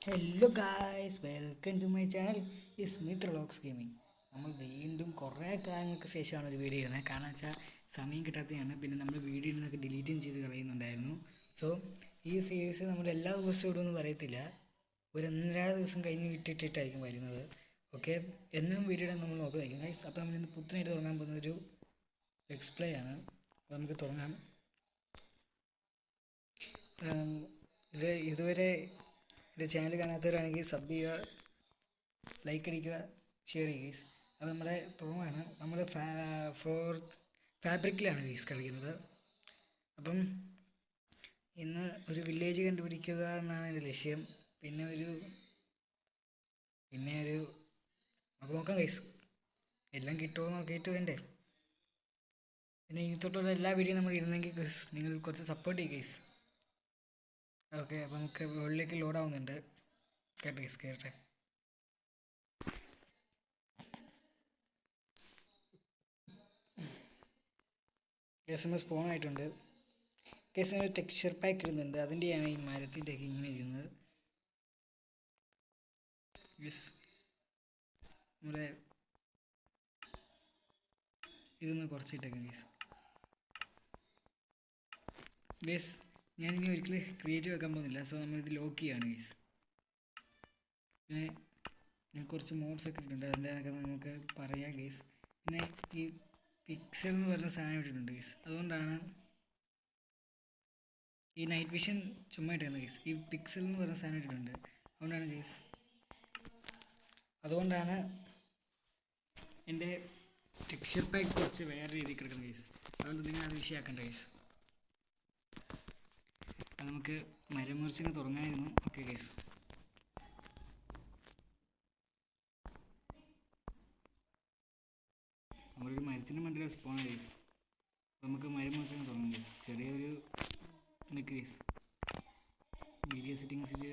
Hello guys, welcome to my channel Smith vlogs gaming. നമ്മൾ വീണ്ടും കുറേ കാലങ്ങൾക്ക് ശേഷമാണ് ഒരു വീഡിയോ ഇടുന്നത്. കാരണം വെച്ചാൽ സമയം കിട്ടാത്തതാണ്. പിന്നെ നമ്മൾ വീഡിയോ ഇടുന്നതൊക്കെ ഡിലീറ്റും ചെയ്ത് കളയുന്നുണ്ടായിരുന്നു. സോ ഈ സീരീസ് നമ്മൾ എല്ലാ ദിവസവും ഇടുമെന്ന് പറയത്തില്ല, ഒരു 1-2 ദിവസം കഴിഞ്ഞ് വിട്ടിട്ടായിരിക്കും വരുന്നത്. ഓക്കെ, എന്നും വീഡിയോ ഇടാൻ നമ്മൾ നോക്കുന്നതായിരിക്കും ഗൈസ്. അപ്പോൾ നമ്മൾ ഇന്ന് പുത്തനായിട്ട് തുടങ്ങാൻ പോകുന്നൊരു എക്സ്പ്ലേ ആണ്. അപ്പോൾ നമുക്ക് തുടങ്ങാം. ഇതുവരെ എൻ്റെ ചാനൽ കാണാത്തവരാണെങ്കിൽ സബ് ചെയ്യുക, ലൈക്ക് അടിക്കുക, ഷെയർ ചെയ്യുക ഗൈസ്. അപ്പോൾ നമ്മളെ തുടങ്ങുകയാണ്. നമ്മൾ ഫാബ്രിക്കിലാണ് ഗൈസ് കളിക്കുന്നത്. അപ്പം ഇന്ന് ഒരു വില്ലേജ് കണ്ടുപിടിക്കുക എന്നാണ് എൻ്റെ ലക്ഷ്യം. പിന്നെ ഒരു നമുക്ക് നോക്കാം ഗൈസ്, എല്ലാം കിട്ടുമോ നോക്കിയിട്ട് വേണ്ടേ. പിന്നെ ഇനി തൊട്ടുള്ള എല്ലാ വീഡിയോ നമ്മൾ ഇടുന്നെങ്കിൽ ഗൈസ് നിങ്ങൾ കുറച്ച് സപ്പോർട്ട് ചെയ്യുക ഗൈസ്. ഓക്കെ, അപ്പോൾ നമുക്ക് വേൾഡിലേക്ക് ലോഡ് ആവുന്നുണ്ട്. കേട്ടെ ഗൈസ്, കേട്ടെ. കേസ് നമ്മൾ സ്പോൺ ആയിട്ടുണ്ട്. കേസ് ഒരു ടെക്സ്ചർ പാക്ക് ഇടുന്നുണ്ട്, അതിൻ്റെയാണ് ഈ മരത്തിൻ്റെ ഒക്കെ ഇങ്ങനെ ഇരിക്കുന്നത്. യെസ്, നമ്മുടെ ഇതൊന്ന് കുറച്ചിട്ടേക്കാം ഗേസ്. ഗേസ് ഞാനിനി ഒരിക്കലും ക്രിയേറ്റീവ് വെക്കാൻ പോകുന്നില്ല. സോ നമ്മളിത് ലോക്ക് ചെയ്യാണ് ഗേസ്. പിന്നെ ഞാൻ കുറച്ച് മോഡ്സ് ഒക്കെ ഇട്ടിട്ടുണ്ട്, അതിൻ്റെയൊക്കെ നമുക്ക് പറയാം ഗേസ്. പിന്നെ ഈ പിക്സൽ എന്ന് പറഞ്ഞ സാധനം ഇട്ടിട്ടുണ്ട് ഗേസ്. അതുകൊണ്ടാണ് ഈ നൈറ്റ് വിഷൻ ചുമ്മാ ഇട്ടിരുന്നത് ഗേസ്. ഈ പിക്സൽ എന്ന് പറഞ്ഞ സാധനം ഇട്ടിട്ടുണ്ട്, അതുകൊണ്ടാണ് ഗേസ്. അതുകൊണ്ടാണ് എൻ്റെ ടെക്സ്ചർ പാക്ക് കുറച്ച് വേറെ രീതിയിൽ കിടക്കുന്നത് ഗേസ്. അതുകൊണ്ട് നിങ്ങൾ അത് വിഷയമാക്കണ്ട ഗേസ്. അത് നമുക്ക് മരം മുറിച്ചിന് തുടങ്ങാമായിരുന്നു. ഓക്കെ ഗേസ്, നമ്മളൊരു മരത്തിൻ്റെ മണ്ടയിൽ സ്പോൺ ഗേസ്. നമുക്ക് മരം മുറിച്ചിന് തുടങ്ങാം ഗേസ്. ചെറിയൊരു നിൽക്ക് ഗേസ്. വീഡിയോ സെറ്റിങ്സിൽ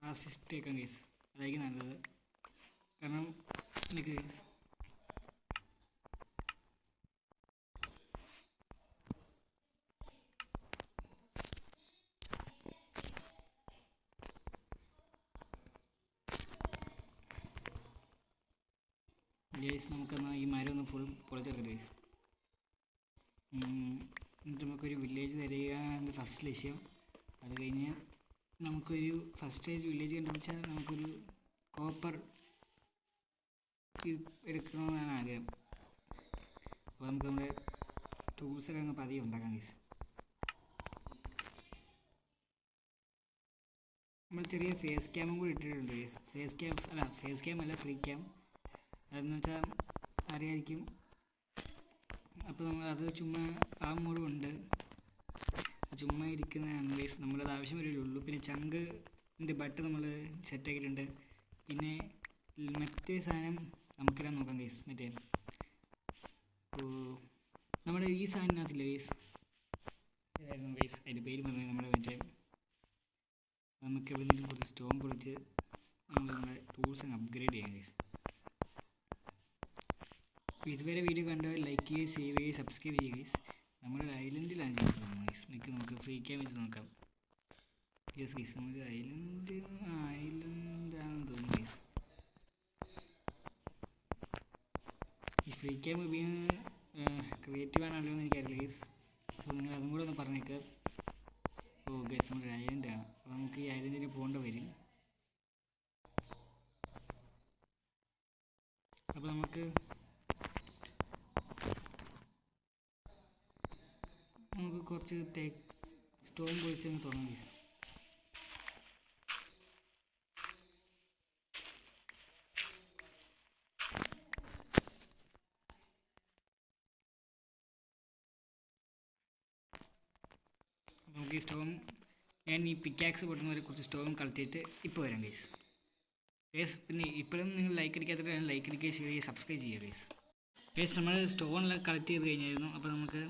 ഫാസ്റ്റ് ആക്കാം ഗേസ്, അതായിരിക്കും നല്ലത്. കാരണം നിൽക്ക് ഗേസ്. ഗേസ് നമുക്കെന്നാൽ ഈ മരം ഒന്ന് ഫുൾ പൊളിച്ചെടുക്കാം ഗേസ്. എന്നിട്ട് നമുക്കൊരു വില്ലേജ് തരിക എന്ന ഫസ്റ്റ് ലക്ഷ്യം. അത് കഴിഞ്ഞ് നമുക്കൊരു ഫസ്റ്റ് സ്റ്റേജ് വില്ലേജ് കണ്ടുപിടിച്ചാൽ നമുക്കൊരു കോപ്പർ എടുക്കണമെന്നാണ് ആഗ്രഹം. അപ്പോൾ നമുക്ക് നമ്മുടെ ടൂൾസൊക്കെ അങ്ങ് പതിയെ ഉണ്ടാക്കാം ഗേസ്. നമ്മൾ ചെറിയ ഫേസ് ക്യാമും കൂടി ഇട്ടിട്ടുണ്ട് ഗേസ്. ഫേസ് ക്യാം അല്ല, ഫ്രീ ക്യാം. അതെന്ന് വെച്ചാൽ അറിയായിരിക്കും. അപ്പോൾ നമ്മൾ അത് ചുമ്മാ ആ മോഡുണ്ട്, ചുമ്മാ ഇരിക്കുന്നതാണ് ഗേസ്. നമ്മളത് ആവശ്യം വരികയുള്ളൂ. പിന്നെ ചങ്കിൻ്റെ ബട്ട് നമ്മൾ സെറ്റാക്കിയിട്ടുണ്ട്. പിന്നെ മറ്റേ സാധനം നമുക്കിടാൻ നോക്കാം ഗേസ്. മറ്റേ നമ്മുടെ ഈ സാധനത്തില്ല ഗേസ്, ഇതായിരുന്നു ഗേസ് അതിൻ്റെ പേര് പറഞ്ഞത്. നമ്മുടെ നമുക്ക് എവിടെയെങ്കിലും കുറച്ച് സ്റ്റോൺ പൊളിച്ച് നമ്മുടെ ടൂൾസ് അങ്ങ് അപ്ഗ്രേഡ് ചെയ്യാം ഗേസ്. ഇതുവരെ വീഡിയോ കണ്ടവർ ലൈക്ക് ചെയ്യുക, ഷെയർ ചെയ്യുക, സബ്സ്ക്രൈബ് ചെയ്യുക ഗേസ്. നമ്മുടെ ഐലൻഡിലാണ് ചെയ്യുന്നത് ഗേസ്. നമുക്ക് ഫ്രീ ക്യാം വെച്ച് നോക്കാം. യെസ് ഗേസ്, നമുക്ക് ഐലൻഡാണെന്ന് തോന്നുന്നു ഗേസ്. ഈ ഫ്രീ ക്യാം ഉപയോഗിക്കുന്നത് ക്രിയേറ്റീവ് ആണല്ലോ എന്ന് എനിക്കറിയില്ല ഗേസ്. സോ നിങ്ങൾ അതും കൂടെ ഒന്ന് പറഞ്ഞേക്കുക. ഓ ഗേസ്, നമ്മുടെ ഐലൻഡാണ്. അപ്പോൾ നമുക്ക് ഈ ഐലൻഡിൽ പോകേണ്ട വരും. അപ്പോൾ നമുക്ക് കുറച്ച് സ്റ്റോൺ പൊളിച്ചങ്ങ് തുടങ്ങാം ഗേസ്. നമുക്ക് ഈ സ്റ്റോൺ, ഞാൻ ഈ പിക്കാക്സ് പൊട്ടുന്നവരെ കുറച്ച് സ്റ്റോൺ കളക്ട് ചെയ്തിട്ട് ഇപ്പോൾ വരാം ഗേസ്. പിന്നെ ഇപ്പോഴും നിങ്ങൾ ലൈക്ക് അടിക്കാത്തവരാണ് ലൈക്ക് അടിക്കുക, ഷെയർ ചെയ്യുക, സബ്സ്ക്രൈബ് ചെയ്യുക ഗേസ്. നമ്മൾ സ്റ്റോണെല്ലാം കളക്ട് ചെയ്ത് കഴിഞ്ഞായിരുന്നു. അപ്പോൾ നമുക്ക്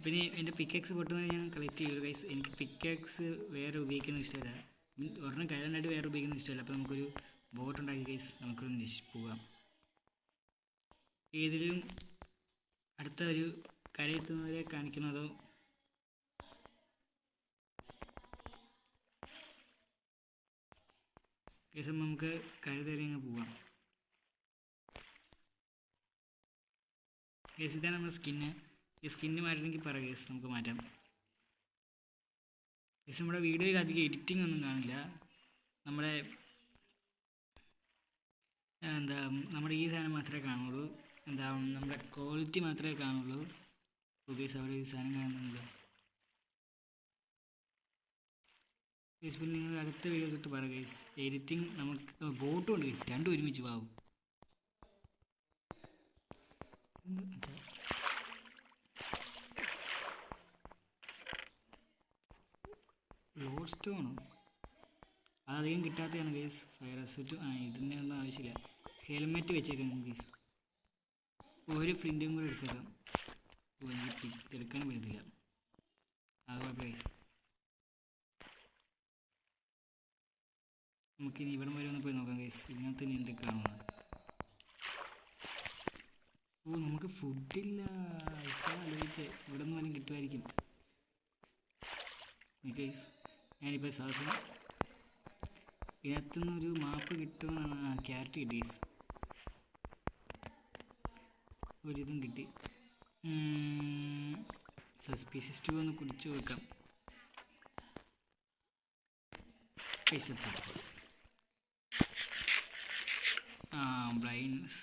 പിന്നെ എൻ്റെ പിക്കാക്സ് പൊട്ടുന്നത് ഞാൻ കളക്ട് ചെയ്തു ഗൈസ്. എനിക്ക് പിക്കാക്സ് വേറെ ഉപയോഗിക്കുന്നത് ഇഷ്ടമല്ല, ഒരെണ്ണം കയറാനായിട്ട് വേറെ ഉപയോഗിക്കുന്നത് ഇഷ്ടമല്ല. അപ്പോൾ നമുക്കൊരു ബോട്ട് ഉണ്ടാക്കി ഗൈസ്, നമുക്കൊന്ന് പോകാം. ഏതിലും അടുത്ത ഒരു കരയെത്തുന്നവരെ കാണിക്കുന്നതോ? കേസം നമുക്ക് കരുതേറി അങ്ങ് പോവാം. കേസ് ഇതാണ് നമ്മുടെ സ്കിന്ന്. ഈ സ്കിന്ന് മാറ്റണമെങ്കിൽ പറ കേസ്, നമുക്ക് മാറ്റാം. കേസ് നമ്മുടെ വീഡിയോയിൽ അധികം എഡിറ്റിംഗ് ഒന്നും കാണില്ല. നമ്മുടെ നമ്മുടെ ഈ സാധനം മാത്രമേ കാണുള്ളൂ. നമ്മുടെ ക്വാളിറ്റി മാത്രമേ കാണുള്ളൂ. കേസ് അവിടെ ഈ സാധനം കാണുന്നില്ല. കേസ് പിന്നെ നിങ്ങൾ അടുത്ത വീഡിയോ തൊട്ട് പറ കേസ്. എഡിറ്റിംഗ് നമുക്ക് ബോട്ടും ഉണ്ട് കേസ്, രണ്ടും ഒരുമിച്ച് പാവും. ലോഡ് സ്റ്റോണോ? അതധികം കിട്ടാത്തതാണ് കേസ്. ഫയർ അസറ്റ് ഇതിൻ്റെ ഒന്നും ആവശ്യമില്ല. ഹെൽമെറ്റ് വെച്ചേക്കാം കേസ്. ഒരു ഫ്ലിൻറ്റും കൂടെ എടുത്തേക്കാം. എനിക്ക് എടുക്കാനും പറ്റത്തില്ല. അത് കുഴപ്പമില്ല കേസ്. നമുക്കിനി ഇവിടെ വരെ ഒന്ന് പോയി നോക്കാം കേസ്, ഇതിനകത്ത് ഇനി എന്തൊക്കെയാണെന്ന്. നമുക്ക് ഫുഡില്ല. ഇപ്പോൾ ആലോചിച്ച് ഇവിടെ നിന്ന് വല്ലതും കിട്ടുമായിരിക്കും കേസ്. ഞാനിപ്പോൾ സാഹസം ഇതിനകത്തുനിന്നൊരു മാപ്പ് കിട്ടുമെന്നാണ്. ക്യാരറ്റ് കിട്ടി കേസ്, ഒരിതും കിട്ടി. സസ്പീഷ്യസ് 2 ഒന്ന് കുടിച്ചു വെക്കാം. ബ്ലൈൻഡ്നസ്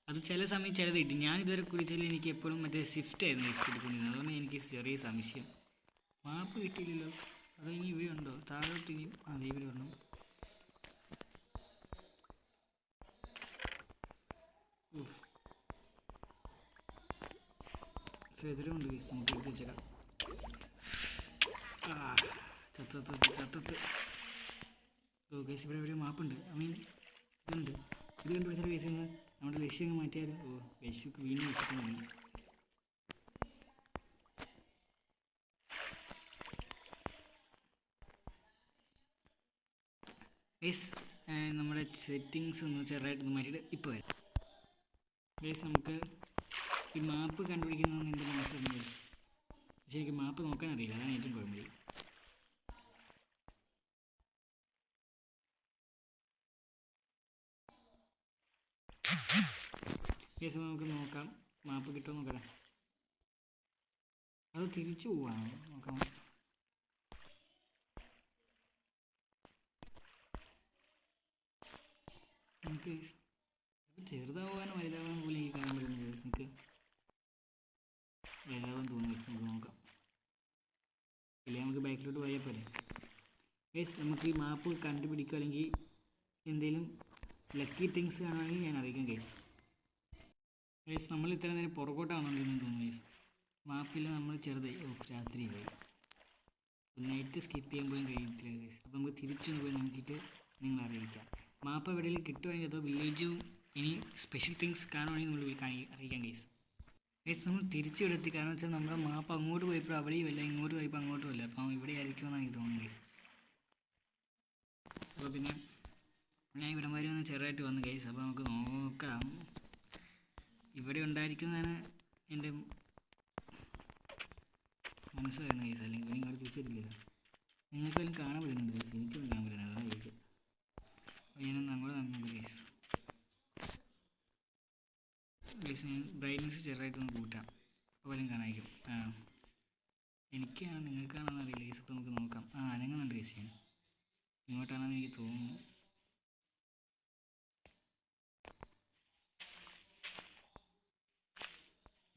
അത് ചില സമയം ചിലത് കിട്ടി. ഞാനിതുവരെ കുടിച്ചാൽ എനിക്ക് എപ്പോഴും മറ്റേ സ്വിഫ്റ്റ് ആയിരുന്നു കേസ് കിട്ടിക്കൊണ്ടിരുന്നത്. അതുകൊണ്ട് എനിക്ക് ചെറിയ സംശയം. മാപ്പ് കിട്ടിയില്ലല്ലോ. അതോ ഇനി ഇവിടെ ഉണ്ടോ? താഴോട്ട് ഇനിയും അതേ ഇവിടെ ഉണ്ടോ? ഫെദറുണ്ട് കേസ്, നമുക്ക് എടുത്ത് വെച്ചേക്കാം. ചത്തത്ത്. ഓ കേസ് ഇവിടെ എവിടെയോ മാപ്പുണ്ട്. ഇതുണ്ട്. ഇത് കണ്ടുപിടിച്ചാൽ കേസ് നിന്ന് നമ്മുടെ ലക്ഷ്യം മാറ്റിയാലും. വീണ്ടും വിശക്കുന്നുണ്ട്. കേസ് നമ്മുടെ സെറ്റിങ്സ് ഒന്ന് ചെറുതായിട്ടൊന്ന് മാറ്റിയിട്ട് ഇപ്പോൾ വരാം. കേസ് നമുക്ക് ഈ മാപ്പ് കണ്ടുപിടിക്കുന്നതെന്ന് എൻ്റെ മനസ്സിലുണ്ട്. പക്ഷെ എനിക്ക് മാപ്പ് നോക്കാൻ അറിയില്ല, അതാണ് ഏറ്റവും കുഴപ്പമില്ല. കേസ് നമുക്ക് നോക്കാം മാപ്പ് കിട്ടുമോ നോക്കാം. അത് തിരിച്ചു പോവാണ് നോക്കാം. നമുക്ക് ചെറുതാവാനോ വലുതാവാനോ പോലെ ഈ കാണാൻ പറ്റുന്ന കേസ്. നമുക്ക് വലുതാവാൻ തോന്നുന്നു കേസ്. നമുക്ക് നോക്കാം. ഇല്ലേ നമുക്ക് ബാക്കിലോട്ട് പോയാൽ പോലെ കേസ്. നമുക്ക് ഈ മാപ്പ് കണ്ടുപിടിക്കുക അല്ലെങ്കിൽ എന്തെങ്കിലും ലക്കി തിങ്സ് കാണുകയാണെങ്കിൽ ഞാൻ അറിയിക്കാം കേസ്. കേസ് നമ്മൾ ഇത്ര നേരം പുറകോട്ടാണെന്ന് തോന്നുന്നു കേസ്. മാപ്പിൽ നമ്മൾ ചെറുതായി രാത്രി പോയി നൈറ്റ് സ്കിപ്പ് ചെയ്യുമ്പോഴും കഴിയത്തില്ല കേസ്. അപ്പോൾ നമുക്ക് തിരിച്ചൊന്ന് പോയി നോക്കിയിട്ട് നിങ്ങളെ അറിയിക്കാം. മാപ്പ് എവിടെയെങ്കിലും കിട്ടുവാണെങ്കിൽ അതോ വില്ലേജും ഇനി സ്പെഷ്യൽ തിങ്സ് കാണുവാണെങ്കിൽ നമ്മൾ അറിയിക്കാം കേസ്. കേസ് നമ്മൾ തിരിച്ചു വിടെത്തി. കാരണം വെച്ചാൽ നമ്മുടെ മാപ്പ് അങ്ങോട്ട് പോയപ്പോൾ അവിടെയും അല്ല, ഇങ്ങോട്ട് പോയപ്പോൾ അങ്ങോട്ടും അല്ല. അപ്പം ഇവിടെ ആയിരിക്കുമെന്നാണ് എനിക്ക് തോന്നുന്നത് കേസ്. അപ്പോൾ പിന്നെ ഞാൻ ഇവിടെ വരെ ഒന്ന് ചെറുതായിട്ട് വന്നു കേസ്. അപ്പോൾ നമുക്ക് നോക്കാം. ഇവിടെ ഉണ്ടായിരിക്കുന്നതാണ് എൻ്റെ മനസ്സ് വരുന്ന കേസ്. അല്ലെങ്കിൽ ഇങ്ങോട്ട് തിരിച്ചിട്ടില്ലല്ലോ. നിങ്ങൾക്ക് വല്ലതും കാണാൻ പറ്റുന്നുണ്ട് കേസ്. എനിക്കൊന്നും കാണാൻ പറ്റുന്നത് അതാണ് ചോദിച്ചത്. അപ്പോൾ ഞാനൊന്ന് അങ്ങോട്ട് നടന്നുണ്ട് കേസ്. കേസ് ഞാൻ ബ്രൈറ്റ്നസ് ചെറുതായിട്ടൊന്ന് കൂട്ടാം. അപ്പോൾ വല്ലതും കാണാമായിരിക്കും. എനിക്കാണോ നിങ്ങൾക്കാണെന്ന് അറിയില്ല കേസ്. അപ്പോൾ നമുക്ക് നോക്കാം. അനങ്ങുന്നുണ്ട് കേസ്. ഞാൻ ഇങ്ങോട്ടാണെന്ന് എനിക്ക് തോന്നുന്നു.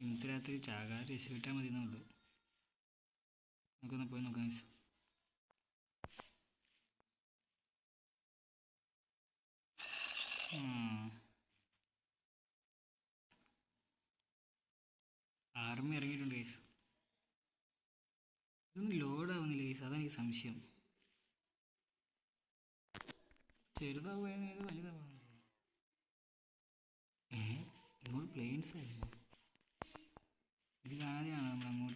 ഇന്നത്തെ രാത്രി ചാകാതെ രക്ഷപ്പെട്ടാൽ മതി എന്നുള്ളൂ. നമുക്കൊന്ന് പോയി നോക്കാം കേസ്. ആർമി ഇറങ്ങിയിട്ടുണ്ട് കേസ്. ഇതൊന്നും ലോഡാവുന്നില്ല കേസ്. അതാണ് എനിക്ക് സംശയം. ചെറുതാവുകയാണെങ്കിൽ ഇത് വലുതാവുക. ഇങ്ങോട്ട് പ്ലെയിൻസ് ആയിരുന്നു. ഇത് കാണാതെയാണ് നമ്മൾ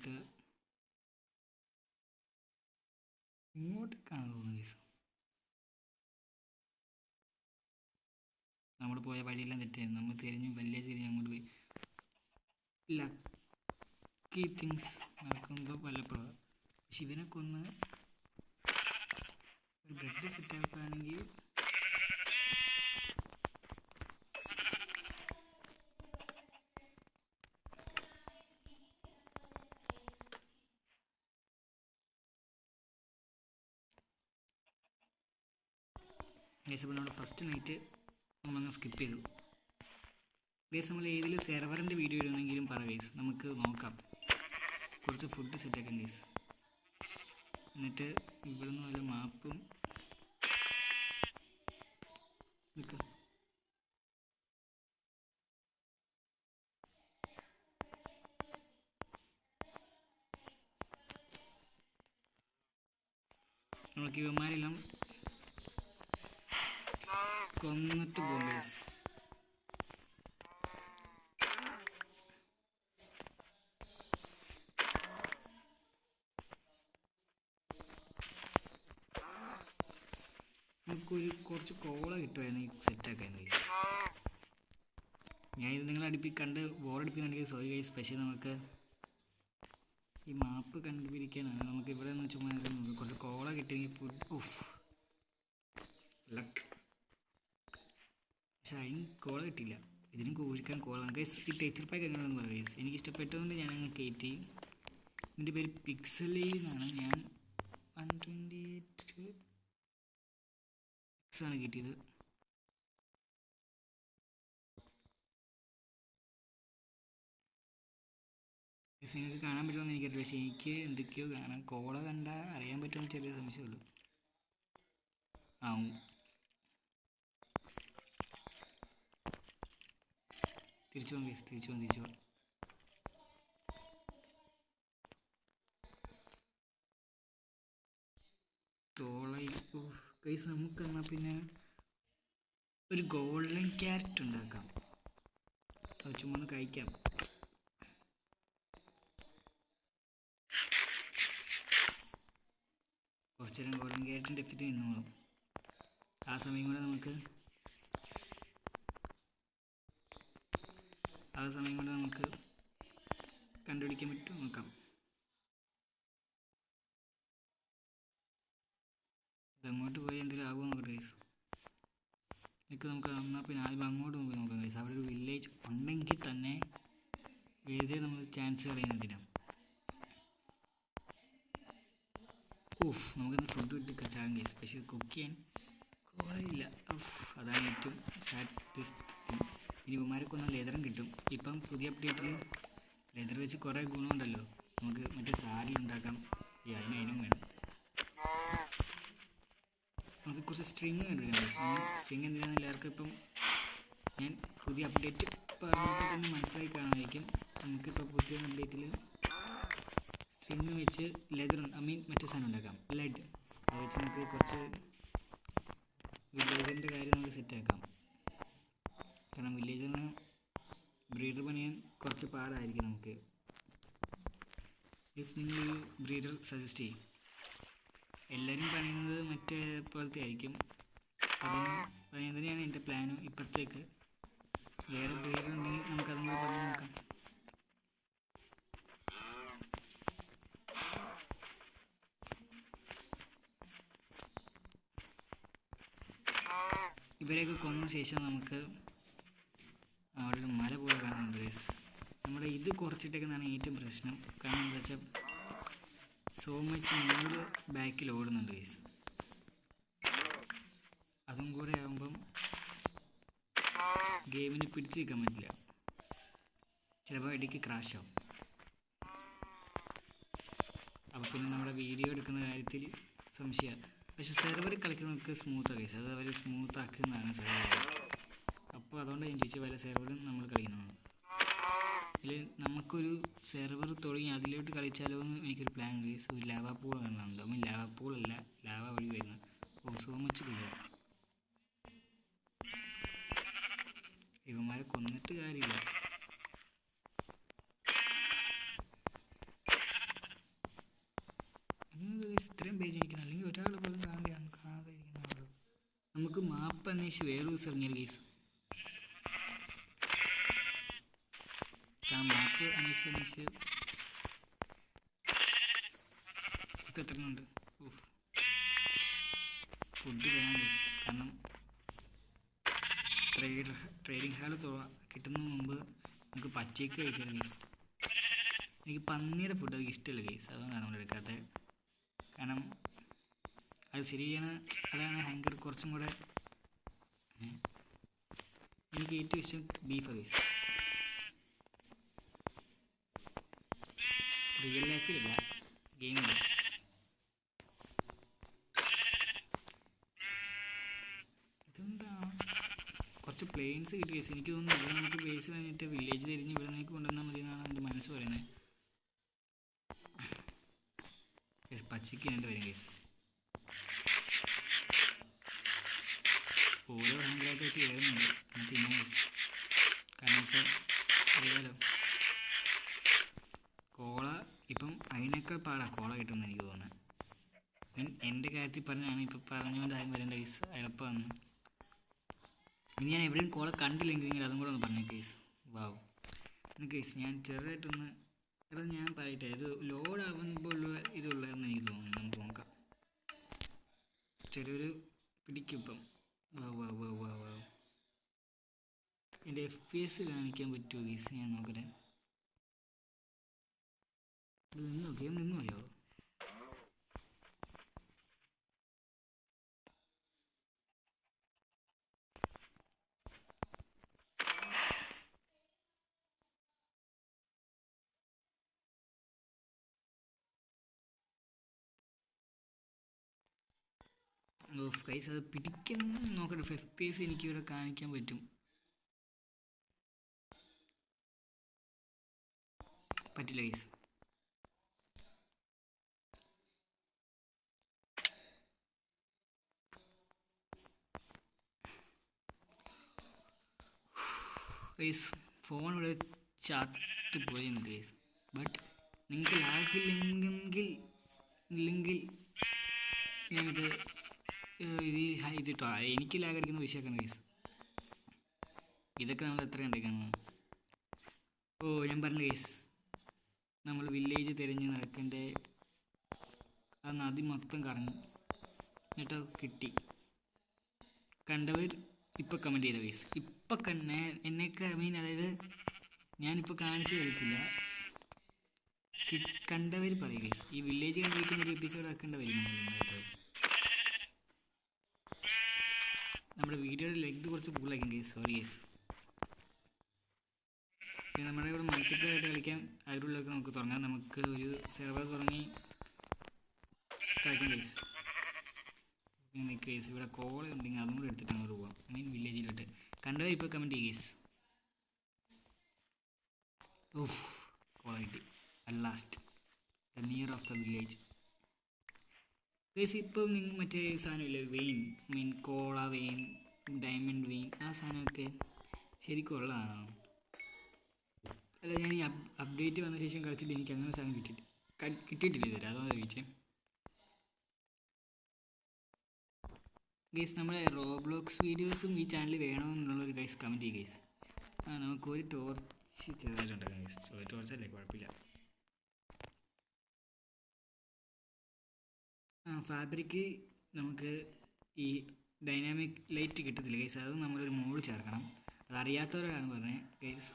ഇങ്ങോട്ടേക്കാണ് തോന്നുന്നത് കേസ്. നമ്മൾ പോയ വഴിയെല്ലാം തെറ്റായിരുന്നു. നമ്മൾ തിരിഞ്ഞ് വലിയ അങ്ങോട്ട് പോയി. ഇല്ല ലക്കി തിങ്സ് നടക്കുമ്പോൾ വല്ലപ്പോഴും. പക്ഷെ ഇവനെ കൊന്ന് ഒരു ബ്രെഡ് സെറ്റാക്കുകയാണെങ്കിൽ നമ്മുടെ ഫസ്റ്റ് നൈറ്റ് നമ്മളങ്ങ് സ്കിപ്പ് ചെയ്തു ഗൈസ്. നമ്മൾ ഏതിൽ സെർവറിൻ്റെ വീഡിയോ ഇടുന്നെങ്കിലും പറ ഗൈസ്, നമുക്ക് നോക്കാം. കുറച്ച് ഫുഡ് സെറ്റാക്കാം ഗൈസ്. എന്നിട്ട് ഇവിടുന്ന് വല്ല മാപ്പും നിൽക്കാം. നമ്മൾക്ക് ഇവന്മാരെല്ലാം കൊന്നിട്ട് പോകും ഗൈസ്. നമുക്കൊരു കുറച്ച് കോള കിട്ടുമായിരുന്നു ഈ സെറ്റാക്കാൻ ഗൈസ്. ഞാനിത് നിങ്ങളെ കണ്ട് ബോറടിപ്പിക്കുന്നുണ്ടെങ്കിൽ സോറി ഗൈസ്. പക്ഷേ നമുക്ക് ഈ മാപ്പ് കണ്ടുപിടിക്കാനാണ്. നമുക്ക് ഇവിടെ നിന്ന് ചുമ്മാ കുറച്ച് കോള കിട്ടിയെങ്കിൽ ഫുഡ് ഓഫ് ലക്ക്. പക്ഷെ അതിന് കോള കിട്ടിയില്ല. ഇതിനും കോഴിക്കാൻ കോളാണ് ഗൈസ്. ഈ ടെക്സ്ചർ പാക്ക് എങ്ങനെയാണെന്ന് പറയാം ഗൈസ്. എനിക്ക് ഇഷ്ടപ്പെട്ടതുകൊണ്ട് ഞാനങ്ങ് കയറ്റി. ഇതിൻ്റെ പേര് പിക്സലി എന്നാണ്. ഞാൻ 128 ആണ് കിട്ടിയത്. നിങ്ങൾക്ക് കാണാൻ പറ്റുമെന്ന് എനിക്കറിയില്ല. പക്ഷേ എനിക്ക് എന്തൊക്കെയോ കാണാം. കോള കണ്ടാൽ അറിയാൻ പറ്റുമെന്ന് ചെറിയ സംശയമുള്ളൂ. തിരിച്ചു പോകാം ഗൈസ്, തിരിച്ചു പോകാം. ഗൈസ് നമുക്കെന്നാൽ പിന്നെ ഒരു ഗോൾഡൻ ക്യാരറ്റ് ഉണ്ടാക്കാം. അത് ചുമ്മാ ഒന്ന് കഴിക്കാം. കുറച്ച് നേരം ഗോൾഡൻ ക്യാരറ്റിൻ്റെ എഫക്റ്റ് നിന്നോളും. ആ സമയം കൊണ്ട് നമുക്ക് കണ്ടുപിടിക്കാൻ പറ്റും നോക്കാം. ഇതങ്ങോട്ട് പോയി എന്തെങ്കിലും ആകുമോ നോക്കട്ടെ ഗൈസ്. നമുക്ക് എന്നാൽ പിന്നെ ആദ്യം അങ്ങോട്ട് പോയി നോക്കാം ഗൈസ്. അവിടെ ഒരു വില്ലേജ് ഉണ്ടെങ്കിൽ തന്നെ വെറുതെ നമ്മൾ ചാൻസ് കളയുന്നതിനാണ്. നമുക്കിന്ന് ഫുഡ് ഇട്ട് കച്ചാകാം ഗൈസ്. പക്ഷേ കുക്ക് ചെയ്യാൻ കോളയില്ല. അതാണ് ഏറ്റവും സാറ്റിസ്ഫൈ. ഇനി ഇവന്മാരൊക്കെ ഒന്ന് ലെതറും കിട്ടും. ഇപ്പം പുതിയ അപ്ഡേറ്റിൽ ലെതർ വെച്ച് കുറേ ഗുണമുണ്ടല്ലോ. നമുക്ക് മറ്റേ സാരി ഉണ്ടാക്കാം. അതിനും വേണം. നമുക്ക് കുറച്ച് സ്ട്രിങ് കണ്ടുപിടിക്കാം. സ്ട്രിങ് എന്തിനാണെന്ന് എല്ലാവർക്കും ഇപ്പം ഞാൻ പുതിയ അപ്ഡേറ്റ് പറഞ്ഞപ്പോൾ തന്നെ മനസ്സിലായി കാണുമായിരിക്കും. നമുക്കിപ്പോൾ പുതിയ അപ്ഡേറ്റിൽ സ്ട്രിങ് വെച്ച് ലെതർ മറ്റേ സാധനം ഉണ്ടാക്കാം. ലെഡ് അത് വെച്ച് നമുക്ക് കുറച്ച് വില്ലേജറിൻ്റെ കാര്യം നമുക്ക് സെറ്റാക്കാം. കാരണം വില്ലേജറിന് ബ്രീഡർ പണിയാൻ കുറച്ച് പാടായിരിക്കും നമുക്ക്. നിങ്ങൾ ഈ ബ്രീഡർ സജസ്റ്റ് ചെയ്യും. എല്ലാവരും പണിയുന്നത് മറ്റേ പോലത്തെ ആയിരിക്കും. അതിന് തന്നെയാണ് എൻ്റെ പ്ലാനും. ഇപ്പോഴത്തേക്ക് വേറെ ബ്രീഡർ ഉണ്ടെങ്കിൽ നമുക്കതും കൂടെ പറഞ്ഞു നോക്കാം. ഇവരെയൊക്കെ കൊന്ന ശേഷം നമുക്ക് അവിടെ ഒരു മല പോലെ കാണുന്നുണ്ട് ഗൈസ്. നമ്മുടെ ഇത് കുറച്ചിട്ടേക്കുന്നതാണ് ഏറ്റവും പ്രശ്നം. കാരണം എന്താ വെച്ചാൽ സോ മച്ച് മൂഡ് ബാക്കിൽ ഓടുന്നുണ്ട് ഗൈസ്. അതും കൂടെ ആകുമ്പം ഗെയിമിന് പിടിച്ച് നിൽക്കാൻ പറ്റില്ല. ചിലപ്പോൾ ഇടയ്ക്ക് ക്രാഷ് ആവും. അപ്പോൾ പിന്നെ നമ്മുടെ വീഡിയോ എടുക്കുന്ന കാര്യത്തിൽ സംശയമാണ്. പക്ഷെ സെർവർ കളിക്കുന്നവർക്ക് സ്മൂത്താണ് ഗൈസ്. അത് അവർ സ്മൂത്ത് ആക്കുന്നതാണ് സെർവർ. അപ്പോൾ അതുകൊണ്ട് ഞാൻ ചോദിച്ചു പല സെർവറും നമ്മൾ കളിക്കുന്നതാണ്. അതിൽ നമുക്കൊരു സെർവർ തുടങ്ങി അതിലോട്ട് കളിച്ചാലോ എന്ന് എനിക്കൊരു പ്ലാൻ ഗൈസ്. ഒരു ലാവാ പൂൾ കാണുന്നുണ്ട്. ലാവാ പൂളല്ല, ലാവ ഒഴി വരുന്നത്. സോ മച്ച് പിള്ളേർ. ഇവന്മാരെ കൊന്നിട്ട് കാര്യമില്ല. ഇത്രയും പേജ് ഇരിക്കണം. അല്ലെങ്കിൽ ഒരാൾ പോലും കാണാതെ ഇരിക്കുന്ന ആളോ. നമുക്ക് മാപ്പ് അന്വേഷിച്ച് വേറെ ദിവസം ഇറങ്ങിയാൽ ഗൈസ്. മാപ്പ് അന്വേഷിച്ച് ഇപ്പം എത്ര ഉണ്ട്? ഓഫ്, ഫുഡ് വേണം ഗൈസ്. കാരണം ട്രേഡിംഗ് ഹാൾ കിട്ടുന്നതിന് മുമ്പ് നമുക്ക് പച്ചയ്ക്ക് കഴിച്ചാൽ ഗൈസ്. എനിക്ക് പന്നിയുടെ ഫുഡ് അത് ഇഷ്ടമല്ല ഗൈസ്, അതുകൊണ്ടാണ് നമ്മൾ എടുക്കാത്തത്. കാരണം അത് ശരിയാണ്, അതാണ് ഹങ്കർ കുറച്ചും കൂടെ. എനിക്ക് ഏറ്റവും ഇഷ്ടം ബീഫ് ഗൈസ്. റിയൽ ലൈഫിലില്ല, ഗെയിമില്ല. ഇതെന്താ കുറച്ച് പ്ലെയിൻസ് കിട്ടി ഗൈസ്. എനിക്ക് തോന്നുന്നു ഇവിടെ നമുക്ക് ബേസ് കഴിഞ്ഞിട്ട് വില്ലേജ് തിരിഞ്ഞ് ഇവിടെ നിന്ന് കൊണ്ടുവന്നാൽ മതി എന്നാണ് എൻ്റെ മനസ്സ് പറയുന്നത്. ഗൈസ് പച്ചയ്ക്ക് രണ്ട് വരും ഗൈസ്. ഓരോ ഹാങ്കറായിട്ട് വെച്ച് കയറുന്നുണ്ട് എന്നിട്ട് ഇങ്ങനെ ഗൈസ്. കാരണം വെച്ചാൽ അറിയാലോ, കോള ഇപ്പം അതിനേക്കാൾ പാടാണ് കോള കിട്ടുമെന്ന് എനിക്ക് തോന്നുന്നത്. എൻ്റെ കാര്യത്തിൽ പറഞ്ഞാണ്, ഇപ്പം പറഞ്ഞുകൊണ്ട് ആരും വരേണ്ട ഗൈസ്, എളുപ്പമാണ്. ഇനി ഞാൻ എവിടെയും കോള കണ്ടില്ലെങ്കിൽ അതും കൂടെ ഒന്ന് പറഞ്ഞു കേസ്. വാവ് കേസ്, ഞാൻ ചെറുതായിട്ടൊന്ന് ഞാൻ പറയട്ടെ, ഇത് ലോഡ് ആവുമ്പോൾ ഇതുള്ളതെന്ന് എനിക്ക് തോന്നുന്നു. നമുക്ക് നോക്കാം, ചെറിയൊരു പിടിക്കും ഇപ്പം. വാവ് വാവ് വാവ് വാവ് വാവ്, എൻ്റെ FPS കാണിക്കാൻ പറ്റുമോ കേസ്? ഞാൻ നോക്കട്ടെ. ഇത് നിന്നോ, ഗെയിം നിന്നോയോ? ഓഫ് ഗൈസ്, അത് പിടിക്കുന്ന നോക്കട്ടെ. FPS എനിക്കിവിടെ കാണിക്കാൻ പറ്റും, പറ്റില്ല ഗൈസ്. ഗൈസ് ഫോൺ ഇവിടെ ചാത്ത് പോയിരുന്നു ഗൈസ്. ബട്ട് നിങ്ങൾക്ക് ലാഗില്ലെങ്കിൽ ഞാനിത് ഇതിട്ടോ എനിക്ക് ലാഗ് അടിക്കുന്ന വിഷയമാക്കണം ഗൈസ്. ഇതൊക്കെ നമ്മൾ എത്ര കണ്ടേക്കാണ്. ഓ ഞാൻ പറഞ്ഞ ഗൈസ്, നമ്മൾ വില്ലേജ് തിരഞ്ഞ് നടക്കേണ്ട ആ നദി മൊത്തം കറങ്ങി എന്നിട്ടോ കിട്ടി. കണ്ടവർ ഇപ്പം കമൻറ്റ് ചെയ്ത ഗൈസ്. ഇപ്പം എന്നൊക്കെ അതായത് ഞാനിപ്പോൾ കാണിച്ചു തരത്തില്ല, കണ്ടവർ പറയും ഗൈസ്. ഈ വില്ലേജ് കണ്ടിരിക്കുന്ന ഒരു എപ്പിസോഡ് ആക്കേണ്ട വരും നമ്മൾ കേട്ടോ. നമ്മുടെ വീഡിയോയുടെ ലെങ്ത് കുറച്ച് കൂടുതലായിരിക്കും ഗൈസ്, സോറി ഗൈസ്. പിന്നെ നമ്മുടെ ഇവിടെ മൾട്ടിപ്ലെയർ ആയിട്ട് കളിക്കാൻ ആഗ്രഹമുള്ളതൊക്കെ നമുക്ക് തുടങ്ങാം. നമുക്ക് ഒരു സെർവർ തുടങ്ങി കളിക്കാം ഗൈസ്. പിന്നെ കേസ് ഇവിടെ കോള ഉണ്ടെങ്കിൽ അതും കൂടെ എടുത്തിട്ട് അങ്ങോട്ട് പോകാം, വില്ലേജിലോട്ട്. കണ്ടവർ ഇപ്പോൾ കമൻറ്റ് ചെയ്യും ഗൈസ്. ഓഫ്, കോള കിട്ടി at last, the near of the village guys. ഇപ്പം നിങ്ങൾ മറ്റേ സാധനമില്ലേ വെയിൻ, കോള വെയിൻ, ഡയമണ്ട് വെയിൻ, ആ സാധനമൊക്കെ ശരിക്കും ഉള്ളതാണോ? അല്ല, ഞാൻ ഈ അപ്ഡേറ്റ് വന്ന ശേഷം കളിച്ചിട്ട് എനിക്ക് അങ്ങനെ സാധനം കിട്ടിയിട്ടില്ല ഇതുവരെ, അതാണ് ചോദിച്ചേ ഗൈസ്. നമ്മുടെ റോബ്ലോക്സ് വീഡിയോസും ഈ ചാനലിൽ വേണമെന്നുള്ളൊരു ഗൈസ് കമൻറ്റ് ചെയ്യും ഗൈസ്. നമുക്കൊരു ടോർച്ച് ചെറുതായിട്ടുണ്ടാക്കാം ഗൈസ്. ടോർച്ചല്ലേ, കുഴപ്പമില്ല. ഫാബ്രിക്കിൽ നമുക്ക് ഈ ഡൈനാമിക് ലൈറ്റ് കിട്ടത്തില്ല ഗൈസ്, അത് നമ്മളൊരു മോഡ് ചേർക്കണം. അതറിയാത്തവരാണ് പറഞ്ഞത് ഗൈസ്.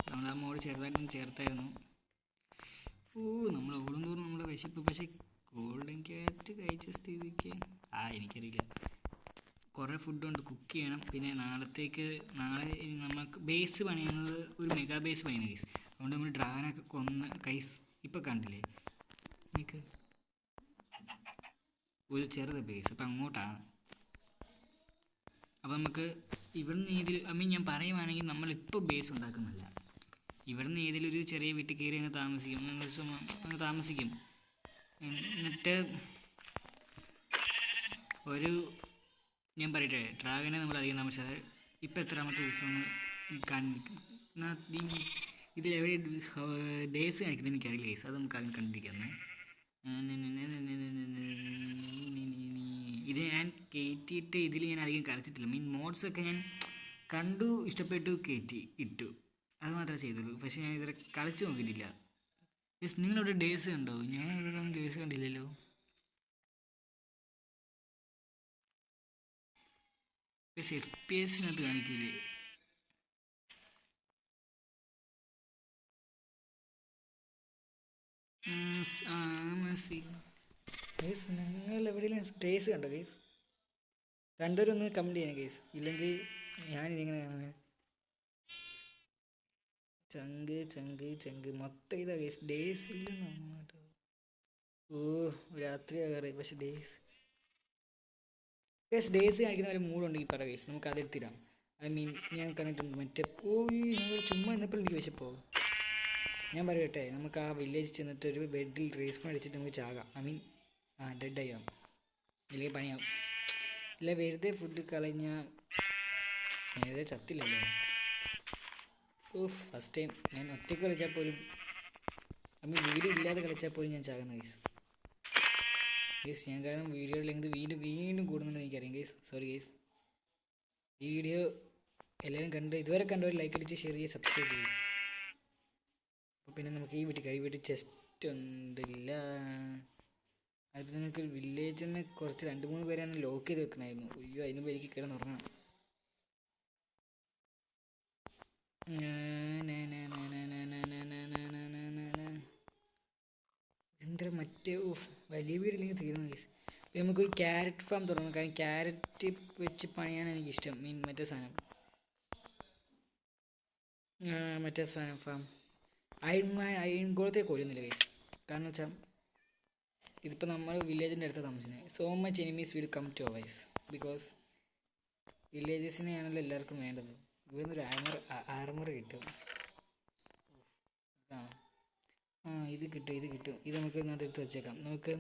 നമ്മൾ ആ മോഡ് ചെറുതായിട്ടും ചേർത്തായിരുന്നു. നമ്മൾ ഓടും തോറും നമ്മുടെ വിശപ്പ്. പക്ഷേ ഗോൾഡൻ ക്യാരറ്റ് കഴിച്ച സ്ഥിതിക്ക് എനിക്കറിയില്ല. കുറേ ഫുഡുണ്ട്, കുക്ക് ചെയ്യണം. പിന്നെ നാളെ നമുക്ക് ബേസ് പണിയുന്നത് ഒരു മെഗാ ബേസ് പണിയുന്നത് ഗൈസ്. അതുകൊണ്ട് നമ്മൾ ഡ്രാഗനൊക്കെ കൊന്ന് ഗൈസ്. ഇപ്പം കണ്ടില്ലേ എനിക്ക് ഒരു ചെറുത് ബേസ്, അപ്പം അങ്ങോട്ടാണ്. അപ്പം നമുക്ക് ഇവിടുന്ന് ഞാൻ പറയുവാണെങ്കിൽ നമ്മളിപ്പോൾ ബേസ് ഉണ്ടാക്കുന്നില്ല. ഇവിടുന്ന് ഏതിലൊരു ചെറിയ വീട്ടിൽ കയറി അങ്ങ് താമസിക്കും. എന്നിട്ട് ഞാൻ പറയട്ടെ, ഡ്രാഗനെ നമ്മൾ അധികം താമസിച്ചത് ഇപ്പം എത്രാമത്തെ ദിവസം കാണിക്കും. ഇതിലെവിടെ ഡേയ്സ് കാണിക്കുന്നത് എനിക്കറിയില്ല ഗൈസ്, അത് നമുക്ക് ആദ്യം കണ്ടിരിക്കുന്നത്. ഇത് ഞാൻ കയറ്റിയിട്ട് ഇതിൽ ഞാൻ അധികം കളിച്ചിട്ടില്ല. മോഡ്സൊക്കെ ഞാൻ കണ്ടു, ഇഷ്ടപ്പെട്ടു, ഇട്ടു, അത് മാത്രമേ ചെയ്തുള്ളൂ. പക്ഷേ ഞാൻ ഇതുവരെ കളിച്ച് നോക്കിയിട്ടില്ല. ഗൈസ് നിങ്ങളിവിടെ ഡേയ്സ് കണ്ടോ? ഞാൻ ഇവിടെ ഡേയ്സ് കണ്ടില്ലല്ലോ. Guys FPS കാണിക്കില്ലേ? ഗൈസ് നിങ്ങൾ എവിടെയെങ്കിലും ഡേയ്സ് കണ്ടോ ഗൈസ്? കണ്ടവരൊന്ന് കമൻറ്റ് ചെയ്യണം ഗൈസ്, ഇല്ലെങ്കിൽ ഞാനിതിങ്ങനെ ചങ്ക് ചങ്ക് ചങ്ക് മൊത്തം ഇതാ ഗൈസ്. ഡേയ്സ് ഇല്ലെന്നോ? ഓ രാത്രി ആകാറ്, പക്ഷെ ഡേയ്സ് കാണിക്കുന്ന ഒരു മൂടുണ്ടെങ്കിൽ പറ ഗൈസ്, നമുക്ക് അതെടുത്തിടാം. ഐ മീൻ ഞാൻ കണ്ടിട്ടുണ്ട് മറ്റേ. നിങ്ങൾ ചുമ്മാ ഇന്നപ്പോൾ എനിക്ക് വിശപ്പോ? ഞാൻ പറയട്ടെ, നമുക്ക് ആ വില്ലേജ് ചെന്നിട്ട് ഒരു ബെഡിൽ റേസ്പൺ അടിച്ചിട്ട് നമുക്ക് ചാകാം. ഐ മീൻ ഡെഡ് ആവും, ഇല്ലെങ്കിൽ പണിയാവും. ഇല്ല വെറുതെ ഫുഡ് കളഞ്ഞാൽ നേരെ ചത്തില്ലല്ലോ. ഫസ്റ്റ് ടൈം ഞാൻ ഒറ്റയ്ക്ക് കളിച്ചാൽ പോലും, ഐ മീൻ വീഡിയോ ഇല്ലാതെ കളിച്ചാൽ പോലും ഞാൻ ചാകുന്ന ഗൈസ്. ഞാൻ കാരണം വീഡിയോ ലെങ്ത് വീണ്ടും കൂടുന്നുണ്ടെന്ന് എനിക്കറിയാം ഗൈസ്. Sorry guys. ഈ വീഡിയോ എല്ലാവരും ഇതുവരെ കണ്ടവർ ലൈക്ക് അടിച്ച് ഷെയർ ചെയ്ത് സബ്സ്ക്രൈബ് ചെയ്യും. അപ്പോൾ പിന്നെ നമുക്ക് ഈ വീട്ടിൽ ചെസ്റ്റ് ഉണ്ടില്ല. അത് നമുക്ക് വില്ലേജിൽ നിന്ന് കുറച്ച് 2-3 പേരെ ഒന്ന് ലോക്ക് ചെയ്ത് വെക്കണമായിരുന്നു. അയ്യോ, അതിന് മുമ്പ് എനിക്ക് കിടന്നുറങ്ങണം. എന്താ മറ്റേ വലിയ വീടില്ലെങ്കിൽ തീർന്നു ഗൈസ്. നമുക്കൊരു ക്യാരറ്റ് ഫാം തുടങ്ങണം. കാരണം ക്യാരറ്റ് വെച്ച് പണിയാൻ എനിക്കിഷ്ടം. മീൻ മറ്റേ സാധനം ഫാം. അയൺ ഗോളത്തെ കൊല്ലുന്നില്ല ഗൈസ്. കാരണം വെച്ചാൽ ഇതിപ്പോൾ നമ്മൾ വില്ലേജിൻ്റെ അടുത്ത് താമസിക്കുന്നത്. So much enemies will come to our guys. Because വില്ലേജസിനെയാണല്ലോ എല്ലാവർക്കും വേണ്ടത്. ഇവിടെ നിന്നൊരു ആർമർ കിട്ടും. ഇത് കിട്ടും. ഇത് നമുക്ക് ഇതിനകത്ത് എടുത്ത് വെച്ചേക്കാം. നമുക്ക്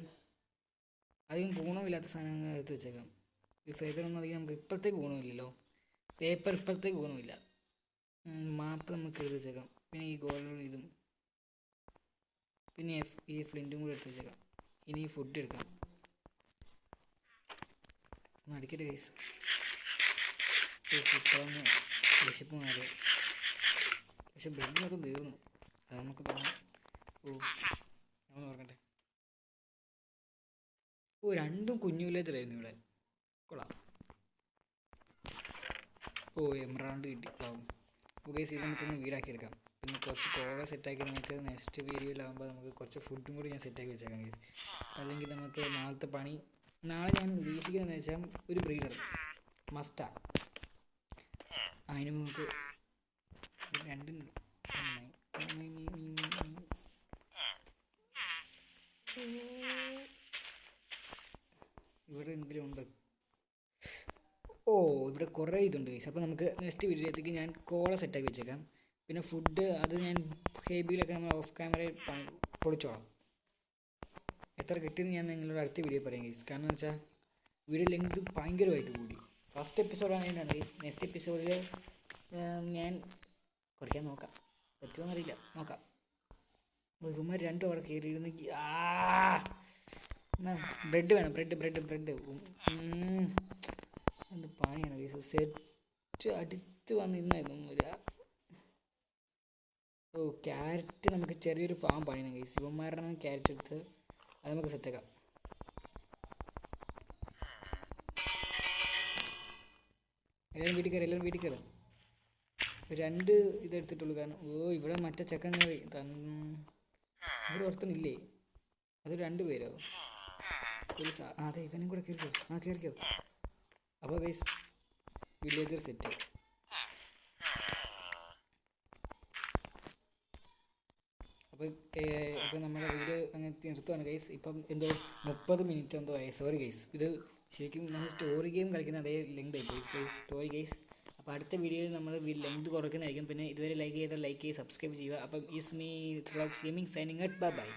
അധികം ഗുണമില്ലാത്ത സാധനങ്ങൾ എടുത്ത് വെച്ചേക്കാം. ഈ ഫെദറൊന്നും അധികം നമുക്ക് ഇപ്പോഴത്തേക്ക് ഗുണമില്ലല്ലോ. പേപ്പർ ഇപ്പോഴത്തേക്ക് ഗുണമില്ല. മാപ്പ് നമുക്ക് എടുത്ത് വെച്ചേക്കാം. പിന്നെ ഈ ഗോൾഡ് ഇതും, പിന്നെ ഈ ഫ്ലിൻറ്റും കൂടെ എടുത്ത് വെച്ചേക്കാം. ഇനി ഫുഡ് എടുക്കാം. ഒന്ന് അടിക്കട്ടെ ഗൈസ്. ഇപ്പോഴൊന്ന് വിശപ്പ് മാറി. പക്ഷെ ബ്രെഡിനൊക്കെ തീർന്നു. അത് നമുക്ക് തോന്നാം. ഓർക്കട്ടെ. രണ്ടും കുഞ്ഞു വില്ലേജറായിരുന്നു ഇവിടെ. കൊള്ളാം. എംറാൾഡ് കിട്ടി. ഗൈസ് ഇത് നമുക്കൊന്ന് വീടാക്കി എടുക്കാം. പിന്നെ കുറച്ച് കോള സെറ്റാക്കി നമുക്ക് നെക്സ്റ്റ് വീഡിയോയിലാകുമ്പോൾ നമുക്ക് കുറച്ച് ഫുഡും കൂടി ഞാൻ സെറ്റാക്കി വെച്ചേക്കാം ഗൈസ്. അല്ലെങ്കിൽ നമുക്ക് നാളത്തെ പണി, നാളെ ഞാൻ ഉദ്ദേശിക്കുന്നതെന്ന് വെച്ചാൽ ഒരു ബ്രീഡർ മസ്റ്റാണ്. അതിന് നമുക്ക് രണ്ടും ഇവിടെ എന്തെങ്കിലും ഉണ്ട്. ഇവിടെ കുറേ ഇതുണ്ട് ഗൈസ്. അപ്പോൾ നമുക്ക് നെക്സ്റ്റ് വീഡിയോയിലേക്ക് ഞാൻ കോള സെറ്റാക്കി വെച്ചേക്കാം. പിന്നെ ഫുഡ് അത് ഞാൻ ഹേബിയിലൊക്കെ നമ്മൾ ഓഫ് ക്യാമറയിൽ പൊളിച്ചോളാം. എത്ര കിട്ടിയെന്ന് ഞാൻ നിങ്ങളോട് അടുത്ത വീഡിയോ പറയാം ഗൈസ്. കാരണം എന്ന് വെച്ചാൽ വീഡിയോ ലെങ്ത് ഭയങ്കരമായിട്ട് കൂടി. ഫസ്റ്റ് എപ്പിസോഡാണ് ഗൈസ്. നെക്സ്റ്റ് എപ്പിസോഡിൽ ഞാൻ കുറയ്ക്കാൻ നോക്കാം. പറ്റുമോയെന്നറിയില്ല, നോക്കാം. ഇവന്മാർ 2 അവിടെ കയറിയിരുന്നെങ്കിൽ ബ്രെഡ് വേണം. ബ്രെഡ് എന്ത് പണിയാണ് ഗൈസ്. സെറ്റ് അടുത്ത് വന്ന് ഇന്നായിരുന്നു വരിക. ക്യാരറ്റ് നമുക്ക് ചെറിയൊരു ഫാം പണിയണം ഗൈസ്. ഇവന്മാരുടെ ക്യാരറ്റ് എടുത്ത് അത് നമുക്ക് സെറ്റാക്കാം. എല്ലാവരും വീട്ടിൽ കയറും. 2 ഇതെടുത്തിട്ടുള്ളൂ. കാരണം ഇവിടെ മറ്റേ ചെക്കൻ കയറി ഇവിടെ ഒരുത്തനില്ലേ? അത് 2 പേരോ? അതെ, ഇവനും കൂടെ കയറിക്കോ. അപ്പോൾ ഗൈസ് വില്ലേജർ സെറ്റ്. അപ്പോൾ നമ്മുടെ വീഡിയോ അങ്ങനെ നിർത്തുവാണ് ഗൈസ്. ഇപ്പം എന്തോ 30 മിനിറ്റ് എന്തോ ആയി. Sorry guys. ഇത് ശരിക്കും നമ്മൾ സ്റ്റോറി ഗെയിം കളിക്കുന്ന അതേ ലെങ്ത് ആയി പോയി സ്റ്റോറി ഗൈസ്. അപ്പോൾ അടുത്ത വീഡിയോയിൽ നമ്മൾ ലെങ്ത് കുറയ്ക്കുന്നതായിരിക്കും. പിന്നെ ഇതുവരെ ലൈക്ക് ചെയ്താൽ ലൈക്ക് ചെയ്ത് സബ്സ്ക്രൈബ് ചെയ്യുക. അപ്പം ഈസ് മീ മിത്രലോക്സ് ഗെയിമിംഗ് സൈനിങ് ഔട്ട്. ബൈ.